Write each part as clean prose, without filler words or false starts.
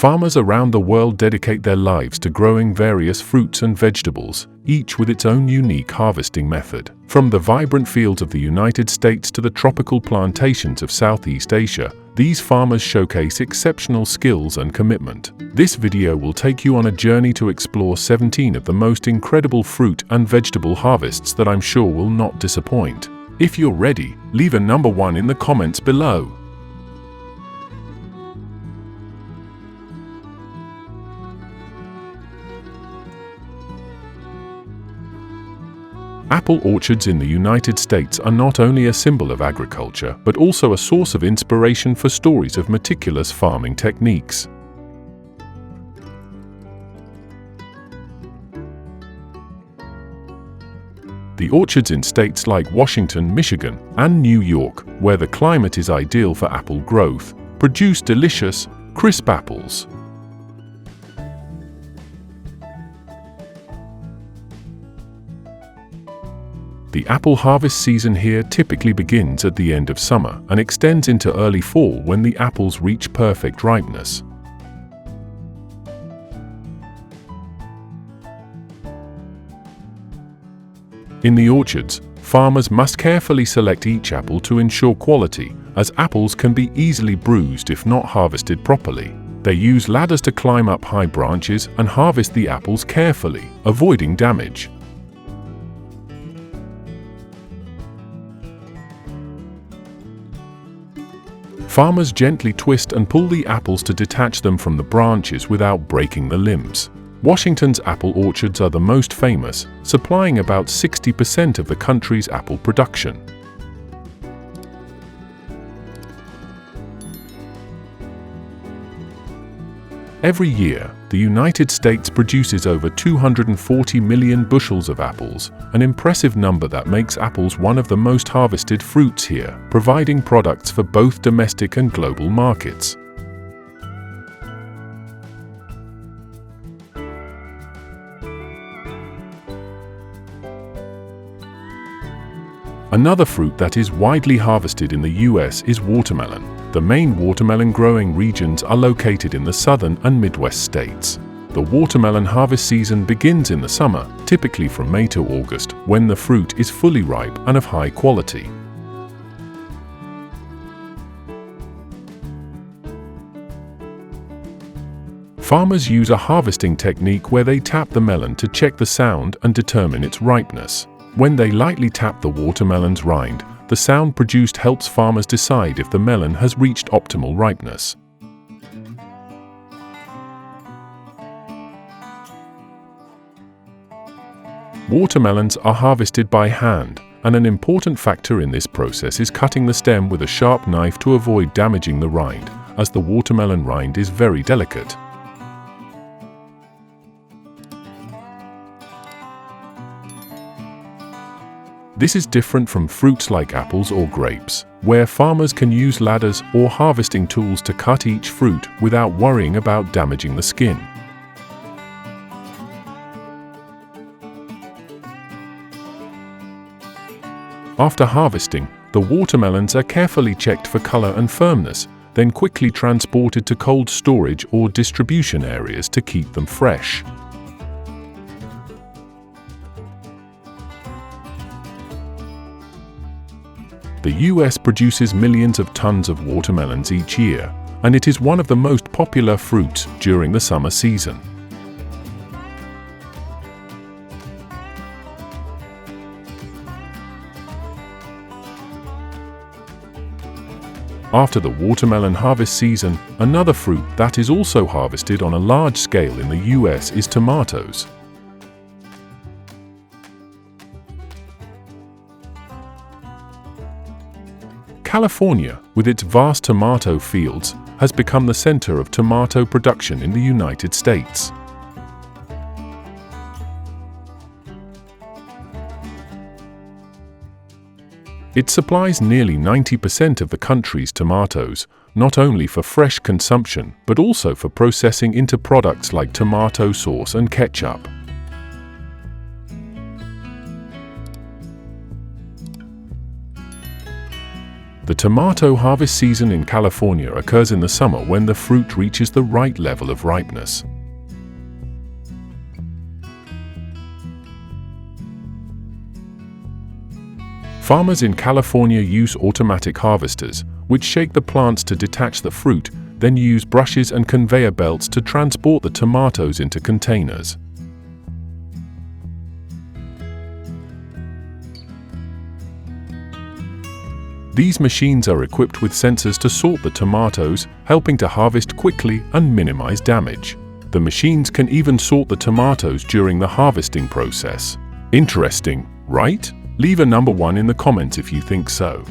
Farmers around the world dedicate their lives to growing various fruits and vegetables, each with its own unique harvesting method. From the vibrant fields of the United States to the tropical plantations of Southeast Asia, these farmers showcase exceptional skills and commitment. This video will take you on a journey to explore 17 of the most incredible fruit and vegetable harvests that I'm sure will not disappoint. If you're ready, leave a number 1 in the comments below. Apple orchards in the United States are not only a symbol of agriculture, but also a source of inspiration for stories of meticulous farming techniques. The orchards in states like Washington, Michigan, and New York, where the climate is ideal for apple growth, produce delicious, crisp apples. The apple harvest season here typically begins at the end of summer and extends into early fall when the apples reach perfect ripeness. In the orchards, farmers must carefully select each apple to ensure quality, as apples can be easily bruised if not harvested properly. They use ladders to climb up high branches and harvest the apples carefully, avoiding damage. Farmers gently twist and pull the apples to detach them from the branches without breaking the limbs. Washington's apple orchards are the most famous, supplying about 60% of the country's apple production. Every year, the United States produces over 240 million bushels of apples, an impressive number that makes apples one of the most harvested fruits here, providing products for both domestic and global markets. Another fruit that is widely harvested in the US is watermelon. The main watermelon growing regions are located in the southern and Midwest states. The watermelon harvest season begins in the summer, typically from May to August, when the fruit is fully ripe and of high quality. Farmers use a harvesting technique where they tap the melon to check the sound and determine its ripeness. When they lightly tap the watermelon's rind, the sound produced helps farmers decide if the melon has reached optimal ripeness. Watermelons are harvested by hand, and an important factor in this process is cutting the stem with a sharp knife to avoid damaging the rind, as the watermelon rind is very delicate. This is different from fruits like apples or grapes, where farmers can use ladders or harvesting tools to cut each fruit without worrying about damaging the skin. After harvesting, the watermelons are carefully checked for color and firmness, then quickly transported to cold storage or distribution areas to keep them fresh. The US produces millions of tons of watermelons each year, and it is one of the most popular fruits during the summer season. After the watermelon harvest season, another fruit that is also harvested on a large scale in the US is tomatoes. California, with its vast tomato fields, has become the center of tomato production in the United States. It supplies nearly 90% of the country's tomatoes, not only for fresh consumption, but also for processing into products like tomato sauce and ketchup. The The tomato harvest season in California occurs in the summer when the fruit reaches the right level of ripeness. Farmers in California use automatic harvesters, which shake the plants to detach the fruit, then use brushes and conveyor belts to transport the tomatoes into containers. These machines are equipped with sensors to sort the tomatoes, helping to harvest quickly and minimize damage. The machines can even sort the tomatoes during the harvesting process. Interesting, right? Leave a number 1 in the comments if you think so.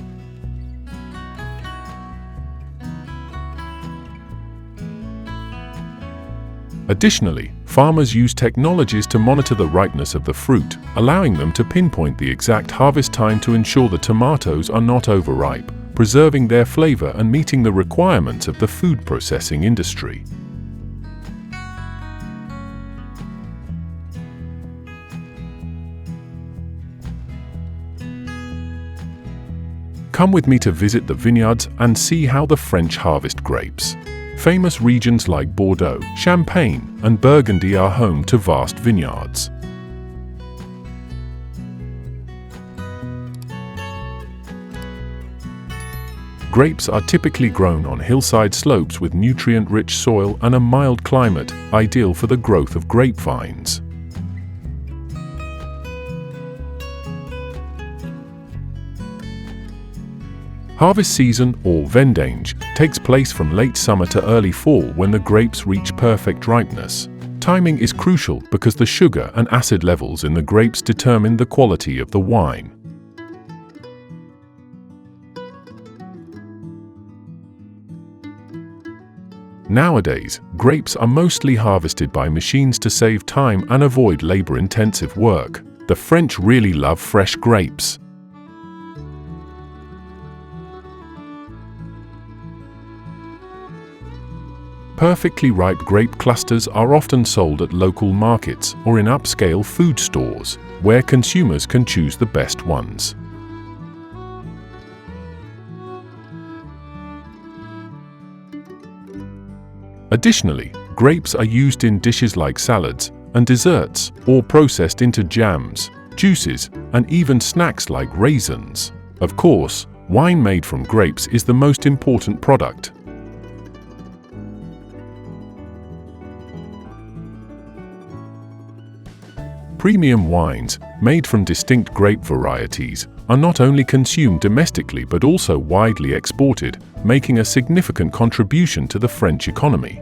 Additionally, farmers use technologies to monitor the ripeness of the fruit, allowing them to pinpoint the exact harvest time to ensure the tomatoes are not overripe, preserving their flavor and meeting the requirements of the food processing industry. Come with me to visit the vineyards and see how the French harvest grapes. Famous regions like Bordeaux, Champagne, and Burgundy are home to vast vineyards. Grapes are typically grown on hillside slopes with nutrient-rich soil and a mild climate, ideal for the growth of grapevines. Harvest season, or vendange, takes place from late summer to early fall when the grapes reach perfect ripeness. Timing is crucial because the sugar and acid levels in the grapes determine the quality of the wine. Nowadays, grapes are mostly harvested by machines to save time and avoid labor-intensive work. The French really love fresh grapes. Perfectly ripe grape clusters are often sold at local markets or in upscale food stores, where consumers can choose the best ones. Additionally, grapes are used in dishes like salads and desserts, or processed into jams, juices, and even snacks like raisins. Of course, wine made from grapes is the most important product. Premium wines, made from distinct grape varieties, are not only consumed domestically but also widely exported, making a significant contribution to the French economy.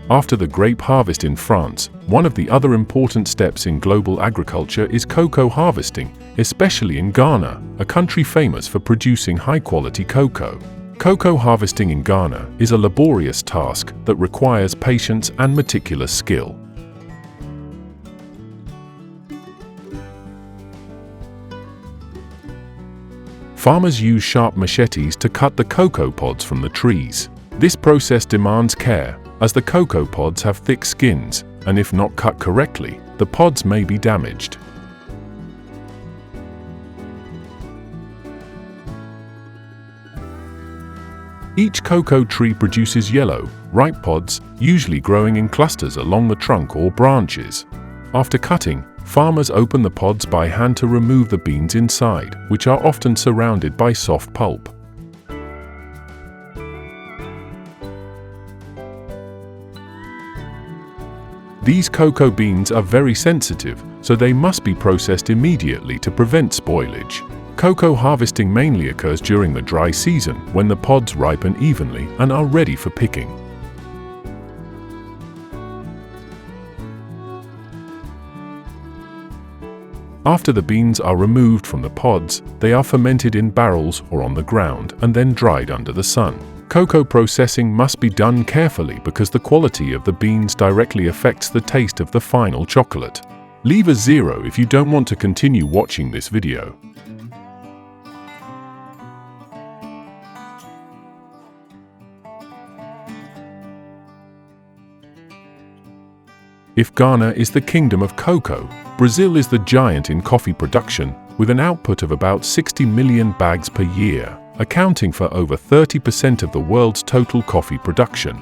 After the grape harvest in France, one of the other important steps in global agriculture is cocoa harvesting, especially in Ghana, a country famous for producing high-quality cocoa. Cocoa harvesting in Ghana is a laborious task that requires patience and meticulous skill. Farmers use sharp machetes to cut the cocoa pods from the trees. This process demands care, as the cocoa pods have thick skins, and if not cut correctly, the pods may be damaged. Each cocoa tree produces yellow, ripe pods, usually growing in clusters along the trunk or branches. After cutting, farmers open the pods by hand to remove the beans inside, which are often surrounded by soft pulp. These cocoa beans are very sensitive, so they must be processed immediately to prevent spoilage. Cocoa harvesting mainly occurs during the dry season, when the pods ripen evenly and are ready for picking. After the beans are removed from the pods, they are fermented in barrels or on the ground and then dried under the sun. Cocoa processing must be done carefully because the quality of the beans directly affects the taste of the final chocolate. Leave a 0 if you don't want to continue watching this video. If Ghana is the kingdom of cocoa, Brazil is the giant in coffee production, with an output of about 60 million bags per year, accounting for over 30% of the world's total coffee production.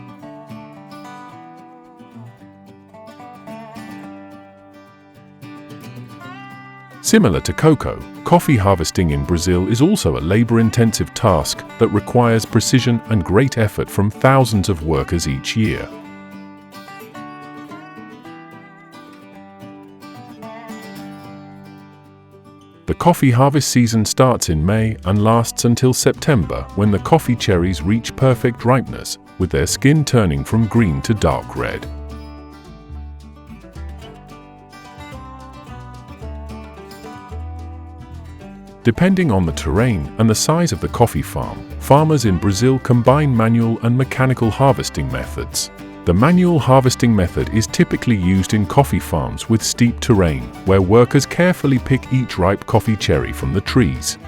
Similar to cocoa, coffee harvesting in Brazil is also a labor-intensive task that requires precision and great effort from thousands of workers each year. The coffee harvest season starts in May and lasts until September, when the coffee cherries reach perfect ripeness, with their skin turning from green to dark red. Depending on the terrain and the size of the coffee farm, farmers in Brazil combine manual and mechanical harvesting methods. The manual harvesting method is typically used in coffee farms with steep terrain, where workers carefully pick each ripe coffee cherry from the trees.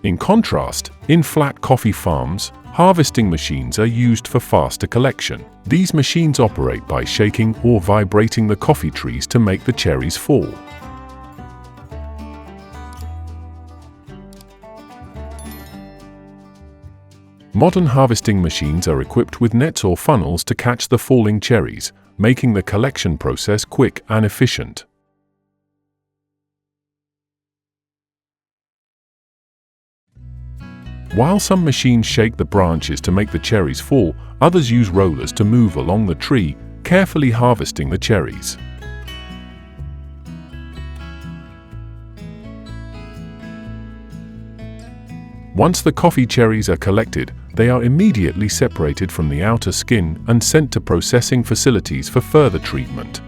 In contrast, in flat coffee farms, harvesting machines are used for faster collection. These machines operate by shaking or vibrating the coffee trees to make the cherries fall. Modern harvesting machines are equipped with nets or funnels to catch the falling cherries, making the collection process quick and efficient. While some machines shake the branches to make the cherries fall, others use rollers to move along the tree, carefully harvesting the cherries. Once the coffee cherries are collected, they are immediately separated from the outer skin and sent to processing facilities for further treatment.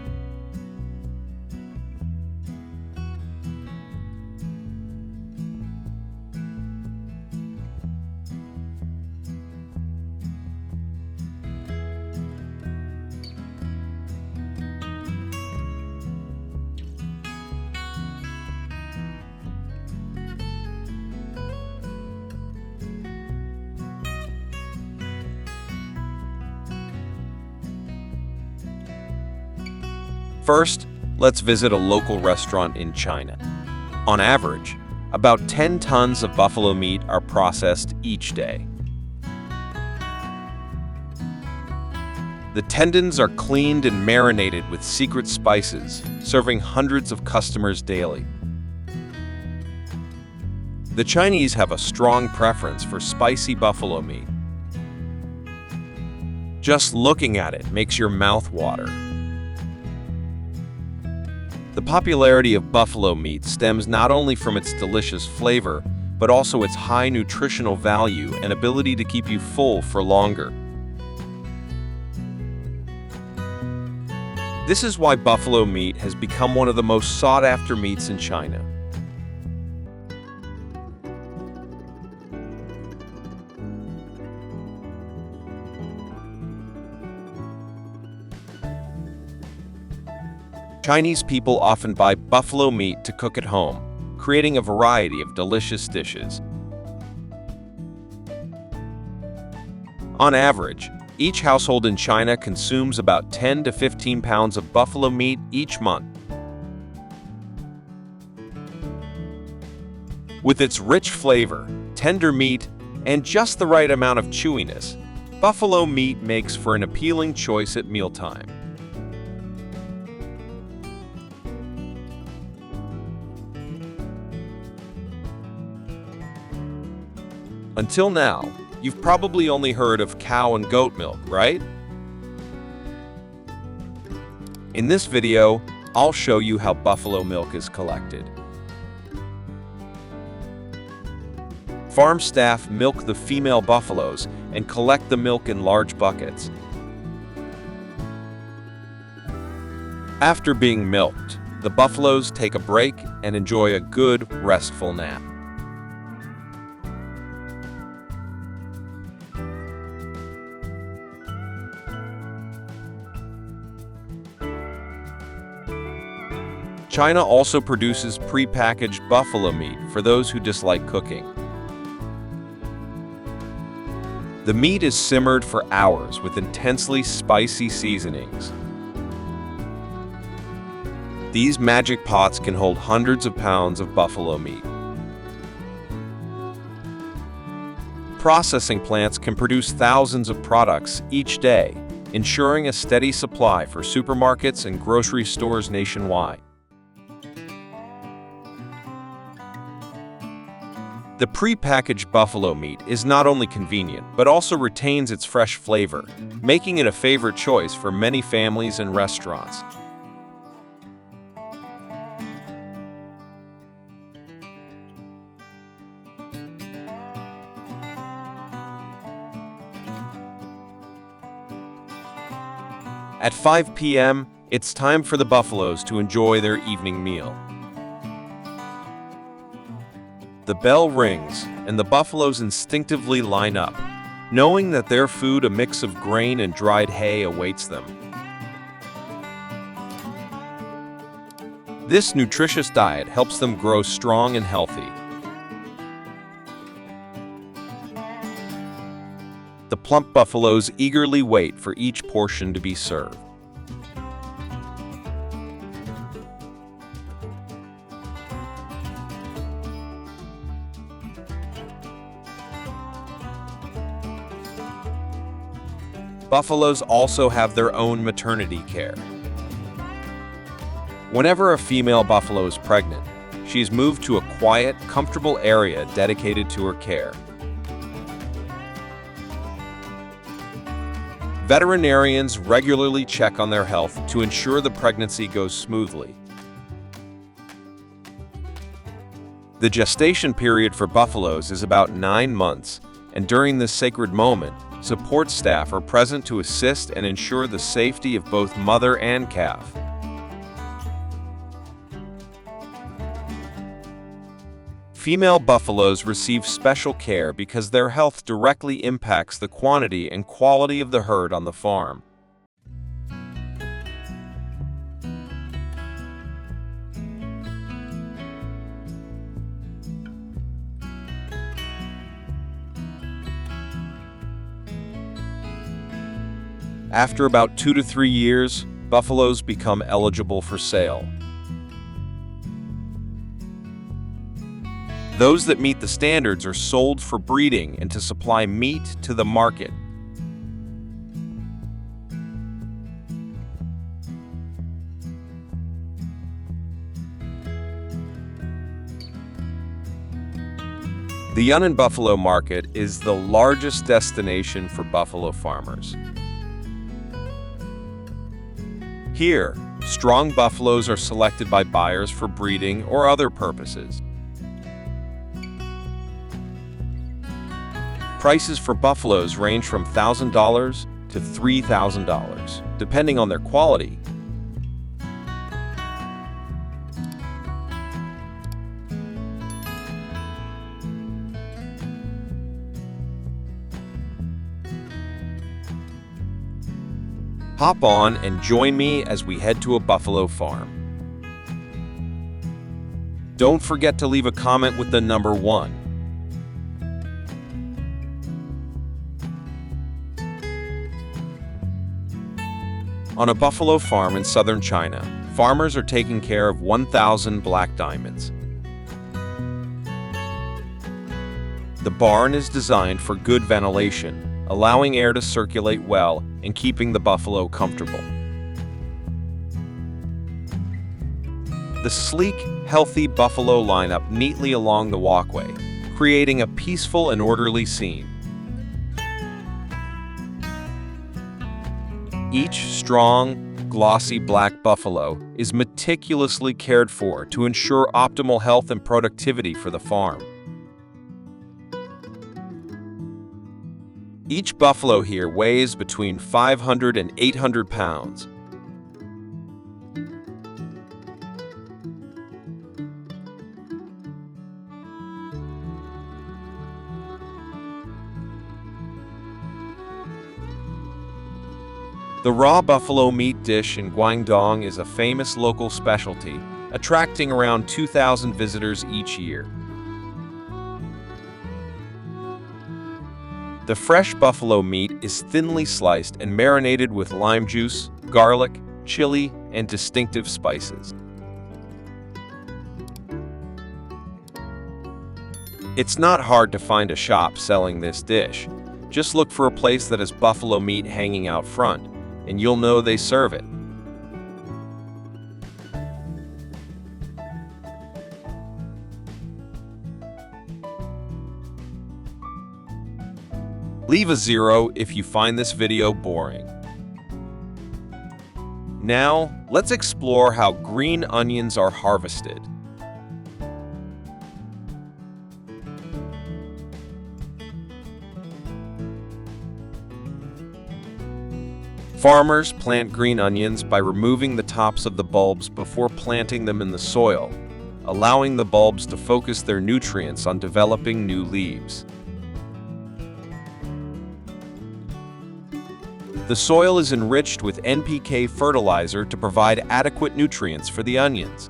First, let's visit a local restaurant in China. On average, about 10 tons of buffalo meat are processed each day. The tendons are cleaned and marinated with secret spices, serving hundreds of customers daily. The Chinese have a strong preference for spicy buffalo meat. Just looking at it makes your mouth water. The popularity of buffalo meat stems not only from its delicious flavor, but also its high nutritional value and ability to keep you full for longer. This is why buffalo meat has become one of the most sought-after meats in China. Chinese people often buy buffalo meat to cook at home, creating a variety of delicious dishes. On average, each household in China consumes about 10 to 15 pounds of buffalo meat each month. With its rich flavor, tender meat, and just the right amount of chewiness, buffalo meat makes for an appealing choice at mealtime. Until now, you've probably only heard of cow and goat milk, right? In this video, I'll show you how buffalo milk is collected. Farm staff milk the female buffaloes and collect the milk in large buckets. After being milked, the buffaloes take a break and enjoy a good, restful nap. China also produces pre-packaged buffalo meat for those who dislike cooking. The meat is simmered for hours with intensely spicy seasonings. These magic pots can hold hundreds of pounds of buffalo meat. Processing plants can produce thousands of products each day, ensuring a steady supply for supermarkets and grocery stores nationwide. The pre-packaged buffalo meat is not only convenient, but also retains its fresh flavor, making it a favorite choice for many families and restaurants. At 5 p.m., it's time for the buffaloes to enjoy their evening meal. The bell rings, and the buffaloes instinctively line up, knowing that their food, a mix of grain and dried hay, awaits them. This nutritious diet helps them grow strong and healthy. The plump buffaloes eagerly wait for each portion to be served. Buffaloes also have their own maternity care. Whenever a female buffalo is pregnant, she is moved to a quiet, comfortable area dedicated to her care. Veterinarians regularly check on their health to ensure the pregnancy goes smoothly. The gestation period for buffaloes is about 9 months, and during this sacred moment, support staff are present to assist and ensure the safety of both mother and calf. Female buffaloes receive special care because their health directly impacts the quantity and quality of the herd on the farm. After about 2 to 3 years, buffaloes become eligible for sale. Those that meet the standards are sold for breeding and to supply meat to the market. The Yunnan Buffalo Market is the largest destination for buffalo farmers. Here, strong buffaloes are selected by buyers for breeding or other purposes. Prices for buffaloes range from $1,000 to $3,000, depending on their quality. Hop on and join me as we head to a buffalo farm. Don't forget to leave a comment with the number 1. On a buffalo farm in southern China, farmers are taking care of 1,000 black diamonds. The barn is designed for good ventilation, allowing air to circulate well and keeping the buffalo comfortable. The sleek, healthy buffalo line up neatly along the walkway, creating a peaceful and orderly scene. Each strong, glossy black buffalo is meticulously cared for to ensure optimal health and productivity for the farm. Each buffalo here weighs between 500 and 800 pounds. The raw buffalo meat dish in Guangdong is a famous local specialty, attracting around 2,000 visitors each year. The fresh buffalo meat is thinly sliced and marinated with lime juice, garlic, chili, and distinctive spices. It's not hard to find a shop selling this dish. Just look for a place that has buffalo meat hanging out front, and you'll know they serve it. Leave a 0 if you find this video boring. Now, let's explore how green onions are harvested. Farmers plant green onions by removing the tops of the bulbs before planting them in the soil, allowing the bulbs to focus their nutrients on developing new leaves. The soil is enriched with NPK fertilizer to provide adequate nutrients for the onions.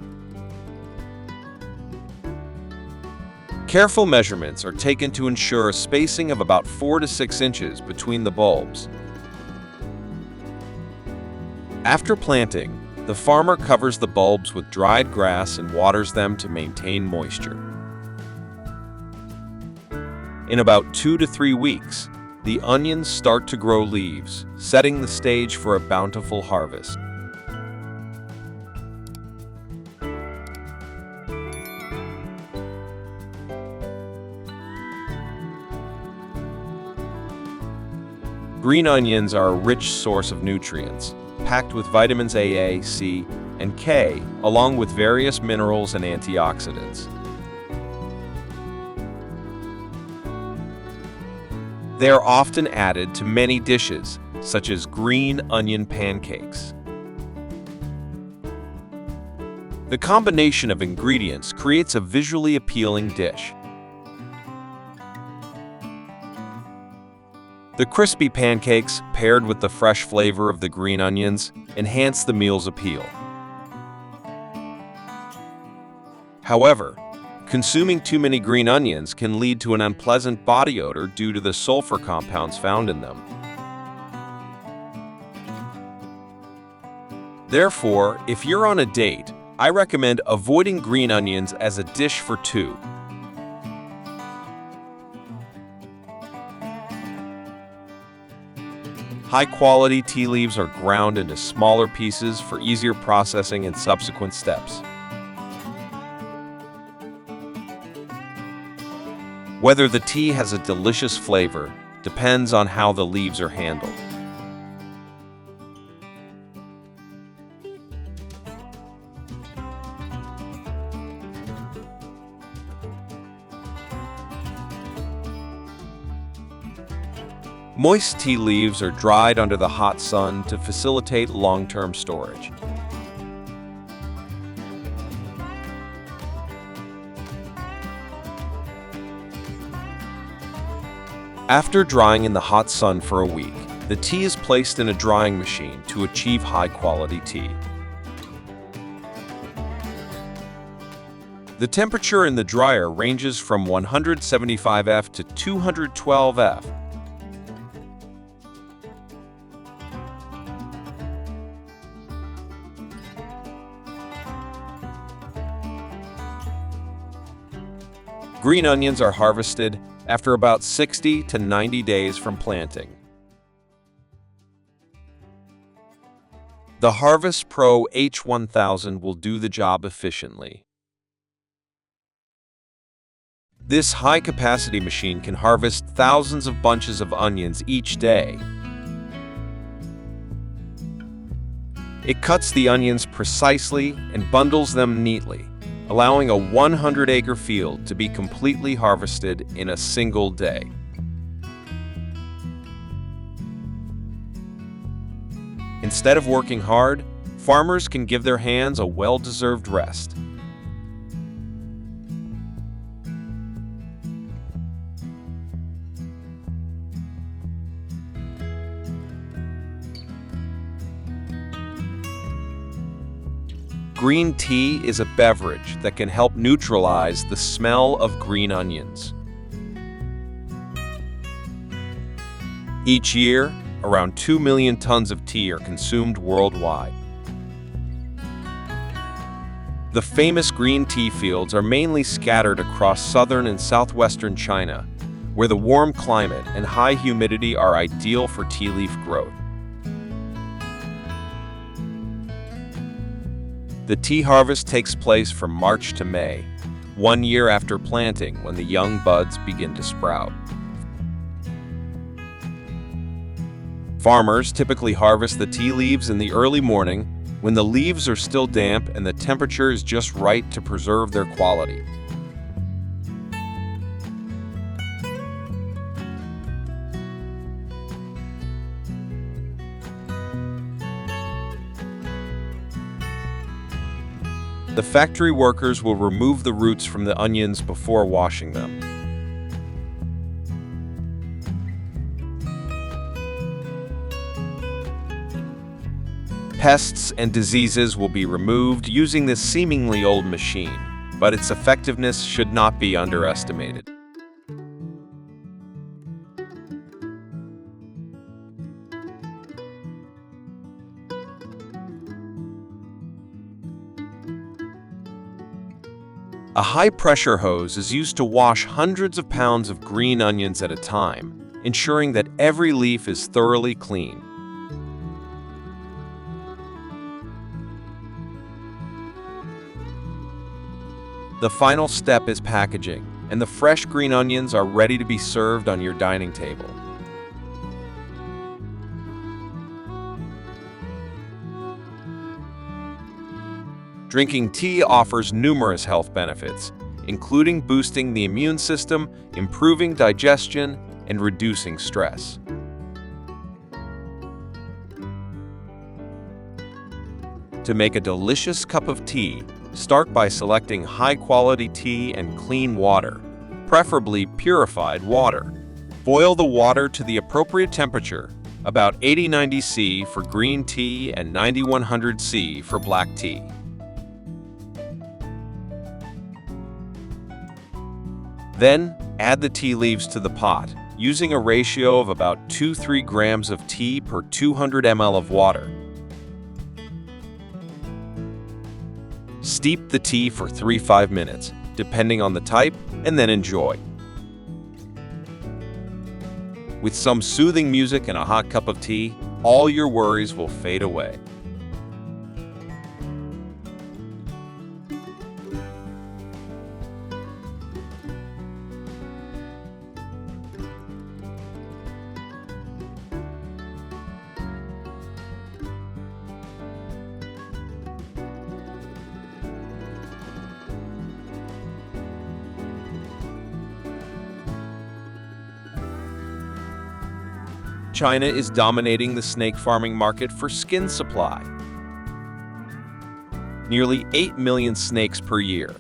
Careful measurements are taken to ensure a spacing of about 4 to 6 inches between the bulbs. After planting, the farmer covers the bulbs with dried grass and waters them to maintain moisture. In about 2 to 3 weeks, the onions start to grow leaves, setting the stage for a bountiful harvest. Green onions are a rich source of nutrients, packed with vitamins A, C, and K, along with various minerals and antioxidants. They are often added to many dishes, such as green onion pancakes. The combination of ingredients creates a visually appealing dish. The crispy pancakes, paired with the fresh flavor of the green onions, enhance the meal's appeal. However, consuming too many green onions can lead to an unpleasant body odor due to the sulfur compounds found in them. Therefore, if you're on a date, I recommend avoiding green onions as a dish for two. High-quality tea leaves are ground into smaller pieces for easier processing and subsequent steps. Whether the tea has a delicious flavor depends on how the leaves are handled. Moist tea leaves are dried under the hot sun to facilitate long-term storage. After drying in the hot sun for a week, the tea is placed in a drying machine to achieve high-quality tea. The temperature in the dryer ranges from 175 F to 212 F. Green onions are harvested after about 60 to 90 days from planting. The Harvest Pro H1000 will do the job efficiently. This high-capacity machine can harvest thousands of bunches of onions each day. It cuts the onions precisely and bundles them neatly, allowing a 100-acre field to be completely harvested in a single day. Instead of working hard, farmers can give their hands a well-deserved rest. Green tea is a beverage that can help neutralize the smell of green onions. Each year, around 2 million tons of tea are consumed worldwide. The famous green tea fields are mainly scattered across southern and southwestern China, where the warm climate and high humidity are ideal for tea leaf growth. The tea harvest takes place from March to May, 1 year after planting, when the young buds begin to sprout. Farmers typically harvest the tea leaves in the early morning, when the leaves are still damp and the temperature is just right to preserve their quality. The factory workers will remove the roots from the onions before washing them. Pests and diseases will be removed using this seemingly old machine, but its effectiveness should not be underestimated. A high-pressure hose is used to wash hundreds of pounds of green onions at a time, ensuring that every leaf is thoroughly clean. The final step is packaging, and the fresh green onions are ready to be served on your dining table. Drinking tea offers numerous health benefits, including boosting the immune system, improving digestion, and reducing stress. To make a delicious cup of tea, start by selecting high-quality tea and clean water, preferably purified water. Boil the water to the appropriate temperature, about 80-90 C for green tea and 90-100 C for black tea. Then, add the tea leaves to the pot, using a ratio of about 2-3 grams of tea per 200 ml of water. Steep the tea for 3-5 minutes, depending on the type, and then enjoy. With some soothing music and a hot cup of tea, all your worries will fade away. China is dominating the snake farming market for skin supply. Nearly 8 million snakes per year.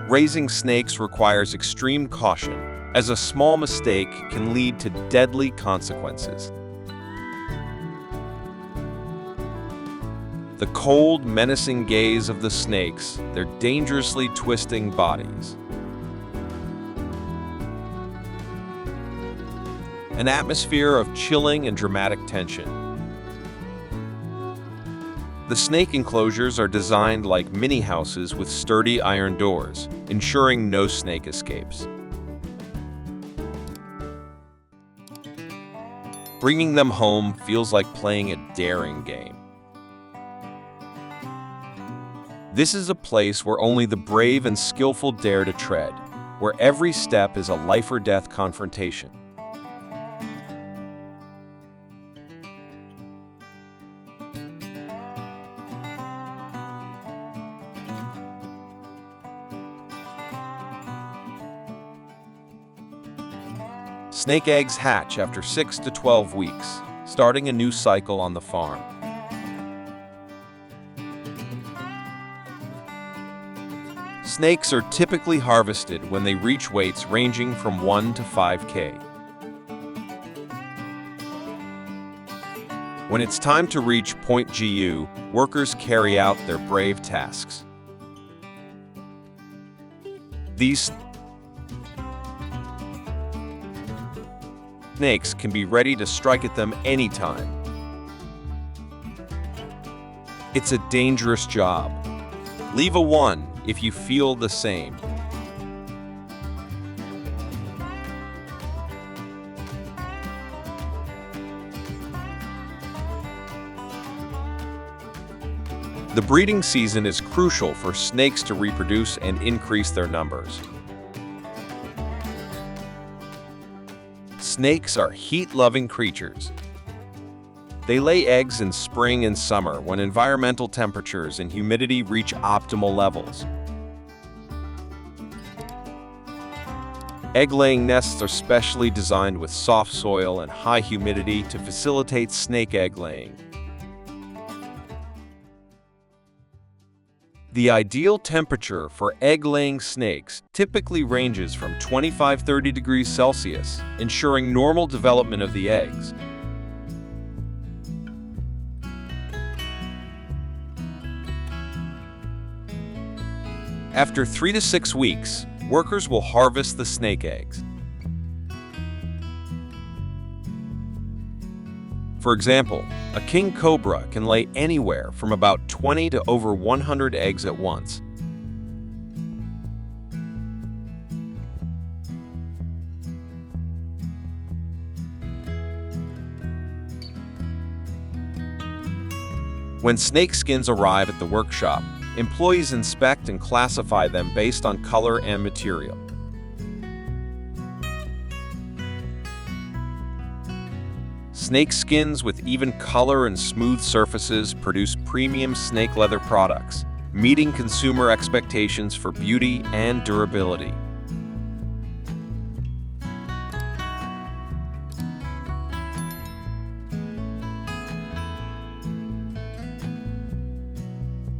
Raising snakes requires extreme caution, as a small mistake can lead to deadly consequences. The cold, menacing gaze of the snakes, their dangerously twisting bodies. An atmosphere of chilling and dramatic tension. The snake enclosures are designed like mini houses with sturdy iron doors, ensuring no snake escapes. Bringing them home feels like playing a daring game. This is a place where only the brave and skillful dare to tread, where every step is a life or death confrontation. Snake eggs hatch after 6 to 12 weeks, starting a new cycle on the farm. Snakes are typically harvested when they reach weights ranging from 1 to 5 kg. When it's time to reach point GU, workers carry out their brave tasks. snakes can be ready to strike at them anytime. It's a dangerous job. Leave a 1 if you feel the same. The breeding season is crucial for snakes to reproduce and increase their numbers. Snakes are heat-loving creatures. They lay eggs in spring and summer when environmental temperatures and humidity reach optimal levels. Egg-laying nests are specially designed with soft soil and high humidity to facilitate snake egg laying. The ideal temperature for egg-laying snakes typically ranges from 25–30 degrees Celsius, ensuring normal development of the eggs. After 3 to 6 weeks, workers will harvest the snake eggs. For example, a king cobra can lay anywhere from about 20 to over 100 eggs at once. When snake skins arrive at the workshop, employees inspect and classify them based on color and material. Snake skins with even color and smooth surfaces produce premium snake leather products, meeting consumer expectations for beauty and durability.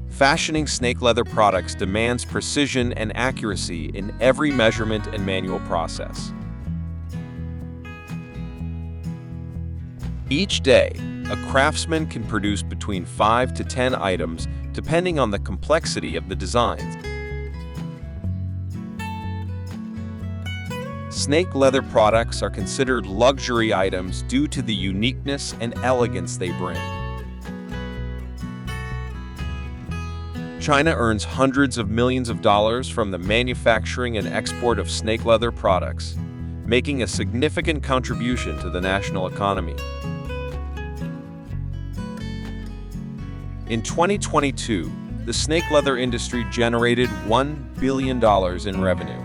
Fashioning snake leather products demands precision and accuracy in every measurement and manual process. Each day, a craftsman can produce between 5 to 10 items depending on the complexity of the designs. Snake leather products are considered luxury items due to the uniqueness and elegance they bring. China earns hundreds of millions of dollars from the manufacturing and export of snake leather products, making a significant contribution to the national economy. In 2022, the snake leather industry generated $1 billion in revenue.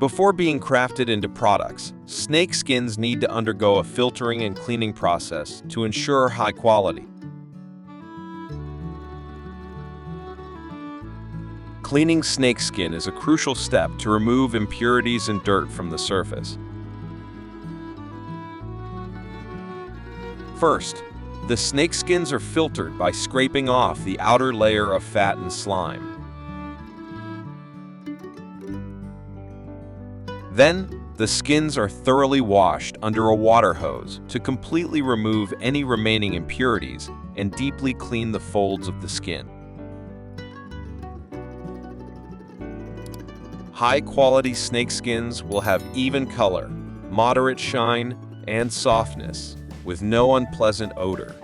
Before being crafted into products, snake skins need to undergo a filtering and cleaning process to ensure high quality. Cleaning snake skin is a crucial step to remove impurities and dirt from the surface. First, the snake skins are filtered by scraping off the outer layer of fat and slime. Then, the skins are thoroughly washed under a water hose to completely remove any remaining impurities and deeply clean the folds of the skin. High-quality snake skins will have even color, moderate shine, and softness, with no unpleasant odor.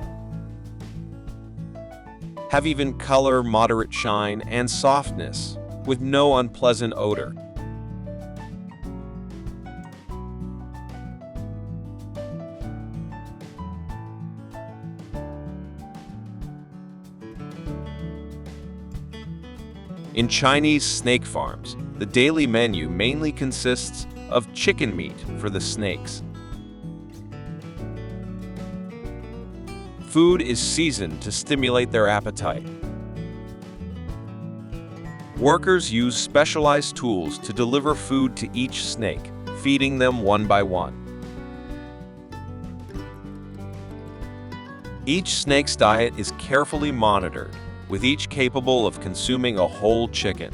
Have even color, moderate shine, and softness, with no unpleasant odor. In Chinese snake farms, the daily menu mainly consists of chicken meat for the snakes. Food is seasoned to stimulate their appetite. Workers use specialized tools to deliver food to each snake, feeding them one by one. Each snake's diet is carefully monitored, with each capable of consuming a whole chicken.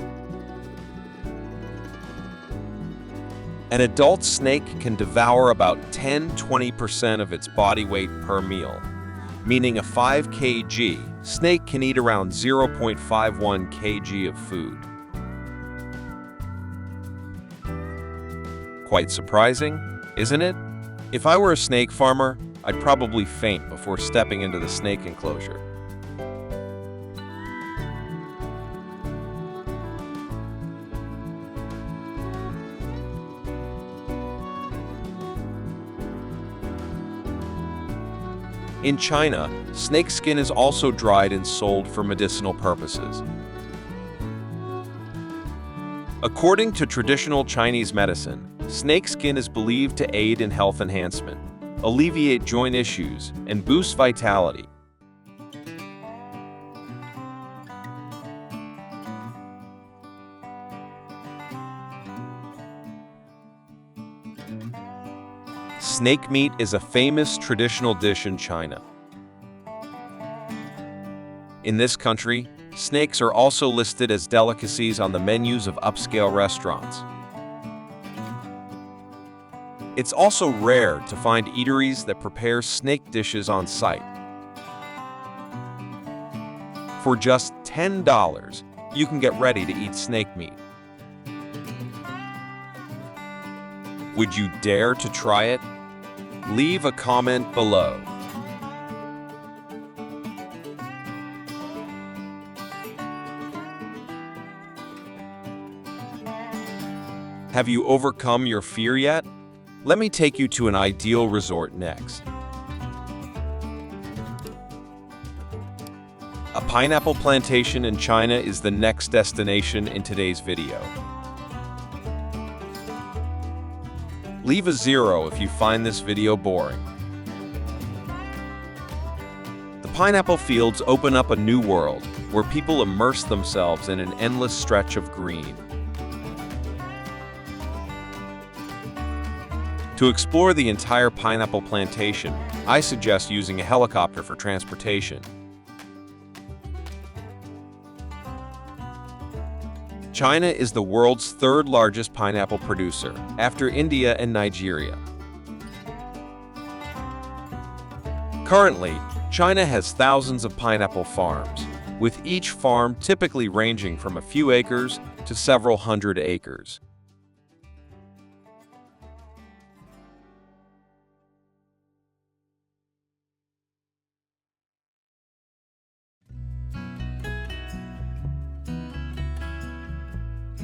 An adult snake can devour about 10–20% of its body weight per meal, meaning a 5 kg snake can eat around 0.51 kg of food. Quite surprising, isn't it? If I were a snake farmer, I'd probably faint before stepping into the snake enclosure. In China, snake skin is also dried and sold for medicinal purposes. According to traditional Chinese medicine, snake skin is believed to aid in health enhancement, alleviate joint issues, and boost vitality. Snake meat is a famous traditional dish in China. In this country, snakes are also listed as delicacies on the menus of upscale restaurants. It's also rare to find eateries that prepare snake dishes on site. For just $10, you can get ready to eat snake meat. Would you dare to try it? Leave a comment below. Have you overcome your fear yet? Let me take you to an ideal resort next. A pineapple plantation in China is the next destination in today's video. Leave a 0 if you find this video boring. The pineapple fields open up a new world where people immerse themselves in an endless stretch of green. To explore the entire pineapple plantation, I suggest using a helicopter for transportation. China is the world's third largest pineapple producer, after India and Nigeria. Currently, China has thousands of pineapple farms, with each farm typically ranging from a few acres to several hundred acres.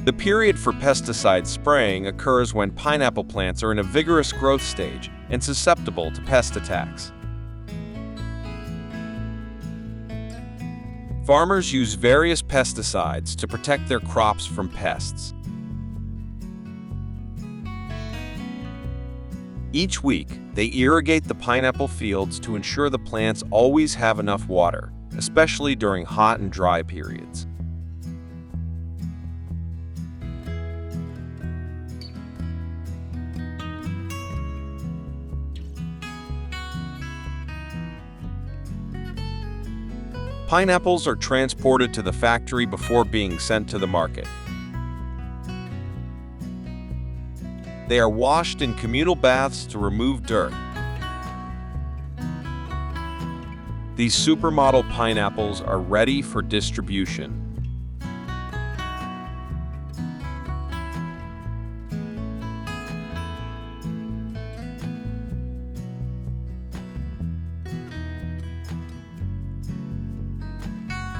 The period for pesticide spraying occurs when pineapple plants are in a vigorous growth stage and susceptible to pest attacks. Farmers use various pesticides to protect their crops from pests. Each week, they irrigate the pineapple fields to ensure the plants always have enough water, especially during hot and dry periods. Pineapples are transported to the factory before being sent to the market. They are washed in communal baths to remove dirt. These supermodel pineapples are ready for distribution.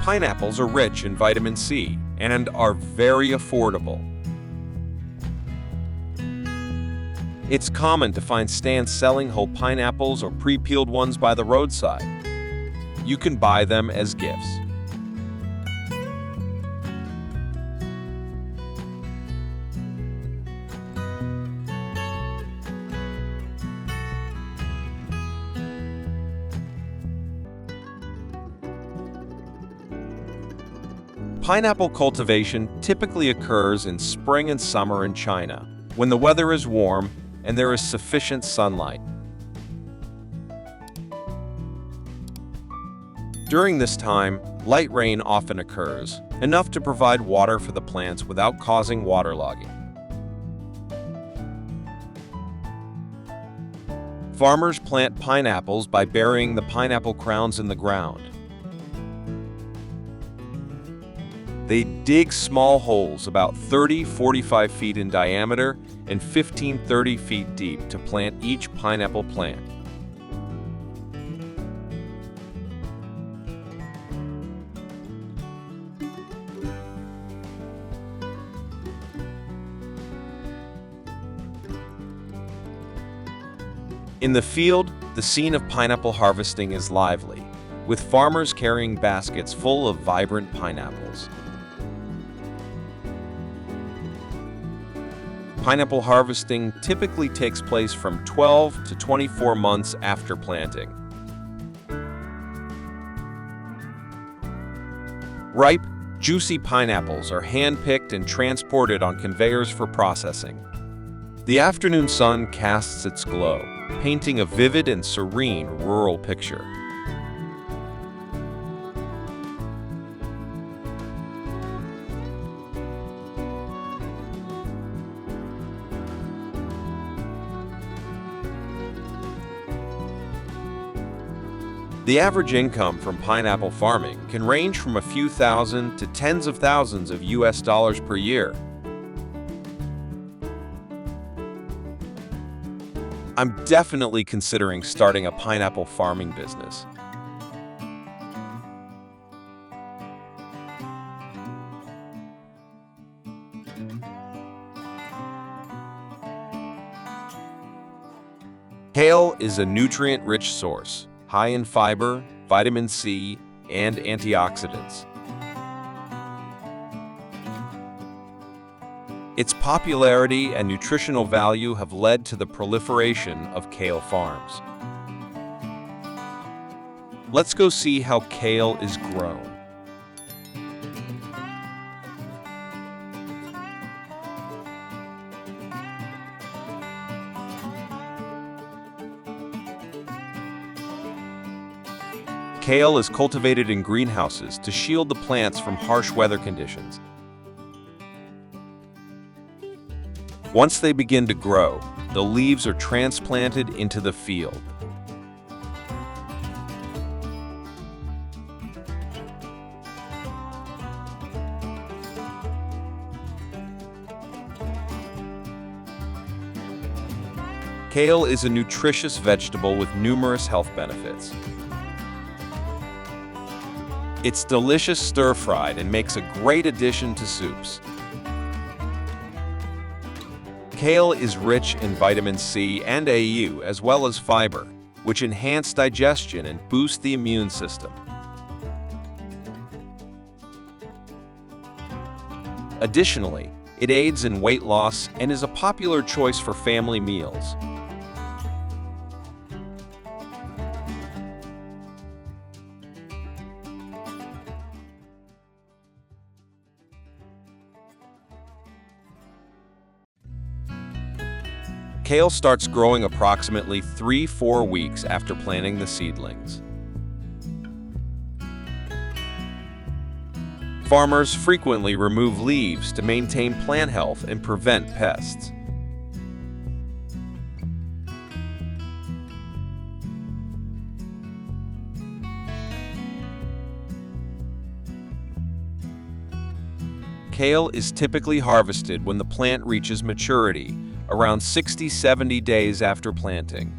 Pineapples are rich in vitamin C and are very affordable. It's common to find stands selling whole pineapples or pre-peeled ones by the roadside. You can buy them as gifts. Pineapple cultivation typically occurs in spring and summer in China, when the weather is warm and there is sufficient sunlight. During this time, light rain often occurs, enough to provide water for the plants without causing waterlogging. Farmers plant pineapples by burying the pineapple crowns in the ground. They dig small holes about 30-45 feet in diameter and 15-30 feet deep to plant each pineapple plant. In the field, the scene of pineapple harvesting is lively, with farmers carrying baskets full of vibrant pineapples. Pineapple harvesting typically takes place from 12 to 24 months after planting. Ripe, juicy pineapples are hand-picked and transported on conveyors for processing. The afternoon sun casts its glow, painting a vivid and serene rural picture. The average income from pineapple farming can range from a few thousand to tens of thousands of US dollars per year. I'm definitely considering starting a pineapple farming business. Kale is a nutrient-rich source, high in fiber, vitamin C, and antioxidants. Its popularity and nutritional value have led to the proliferation of kale farms. Let's go see how kale is grown. Kale is cultivated in greenhouses to shield the plants from harsh weather conditions. Once they begin to grow, the leaves are transplanted into the field. Kale is a nutritious vegetable with numerous health benefits. It's delicious stir-fried and makes a great addition to soups. Kale is rich in vitamin C and AU as well as fiber, which enhance digestion and boost the immune system. Additionally, it aids in weight loss and is a popular choice for family meals. Kale starts growing approximately 3-4 weeks after planting the seedlings. Farmers frequently remove leaves to maintain plant health and prevent pests. Kale is typically harvested when the plant reaches maturity, around 60-70 days after planting.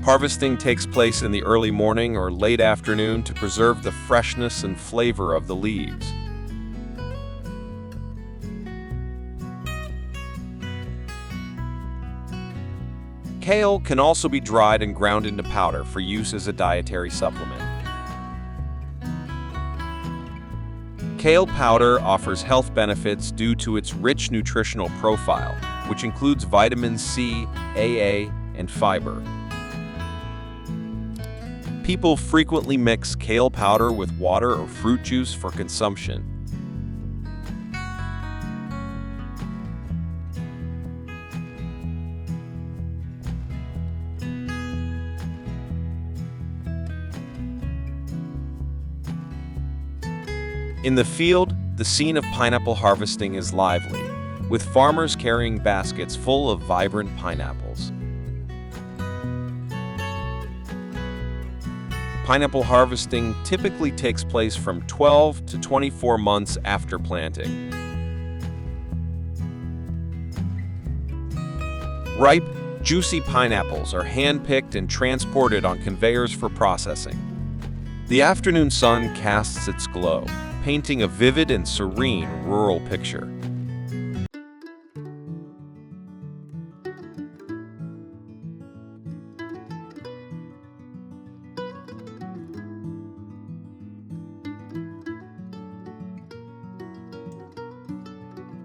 Harvesting takes place in the early morning or late afternoon to preserve the freshness and flavor of the leaves. Kale can also be dried and ground into powder for use as a dietary supplement. Kale powder offers health benefits due to its rich nutritional profile, which includes vitamin C, AA, and fiber. People frequently mix kale powder with water or fruit juice for consumption. In the field, the scene of pineapple harvesting is lively, with farmers carrying baskets full of vibrant pineapples. Pineapple harvesting typically takes place from 12 to 24 months after planting. Ripe, juicy pineapples are hand-picked and transported on conveyors for processing. The afternoon sun casts its glow, painting a vivid and serene rural picture.